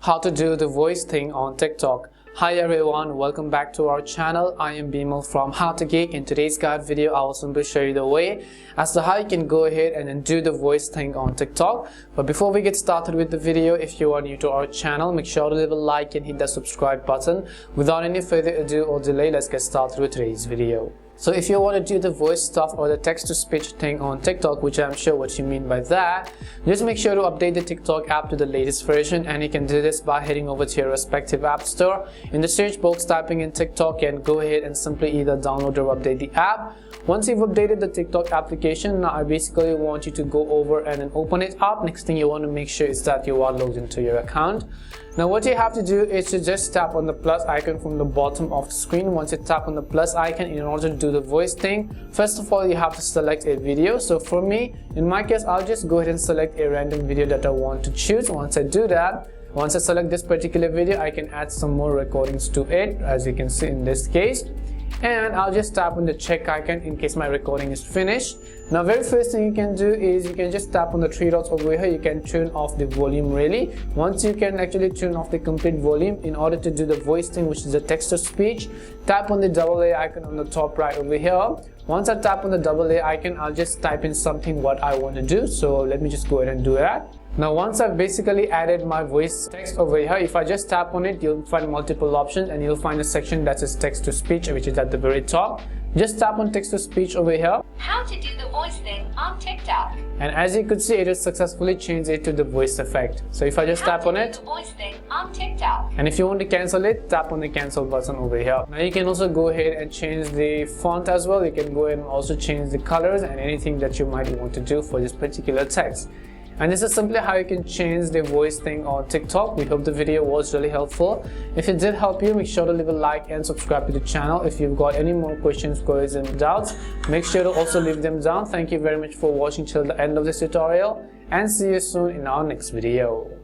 how to do the voice thing on TikTok. Hi everyone, welcome back to our channel. I am Bimal from How to Geek. In today's guide video, I will simply show you the way as to how you can go ahead and then do the voice thing on TikTok. But before we get started with the video, if you are new to our channel, make sure to leave a like and hit the subscribe button. Without any further ado or delay, let's get started with today's video. So if you want to do the voice stuff or the text-to-speech thing on TikTok, which I'm sure what you mean by that, just make sure to update the TikTok app to the latest version, and you can do this by heading over to your respective app store. In the search box, typing in TikTok, and go ahead and simply either download or update the app. Once you've updated the TikTok application, now I basically want you to go over and then open it up. Next thing you want to make sure is that you are logged into your account. Now what you have to do is to just tap on the plus icon from the bottom of the screen. Once you tap on the plus icon, in order to do the voice thing, first of all you have to select a video. So for me, in my case, I'll just go ahead and select a random video that I want to choose. Once I do that, once I select this particular video, I can add some more recordings to it, as you can see in this case. And I'll just tap on the check icon in case my recording is finished. Now very first thing you can do is you can just tap on the three dots over here. You can turn off the volume really. Once you can actually turn off the complete volume, in order to do the voice thing, which is the text to speech, tap on the double A icon on the top right over here. Once I tap on the double A icon, I'll just type in something what I want to do. So let me just go ahead and do that. Now once I've basically added my voice text over here, if I just tap on it, you'll find multiple options and you'll find a section that says text to speech, which is at the very top. Just tap on text to speech over here. How to do the voice thing on TikTok. And as you could see, it has successfully changed it to the voice effect. So if I just tap on it, the voice thing on TikTok. And if you want to cancel it, tap on the cancel button over here. Now you can also go ahead and change the font as well. You can go ahead and also change the colors and anything that you might want to do for this particular text. And this is simply how you can change the voice thing on TikTok. We hope the video was really helpful. If it did help you, make sure to leave a like and subscribe to the channel. If you've got any more questions, queries and doubts, make sure to also leave them down. Thank you very much for watching till the end of this tutorial, and see you soon in our next video.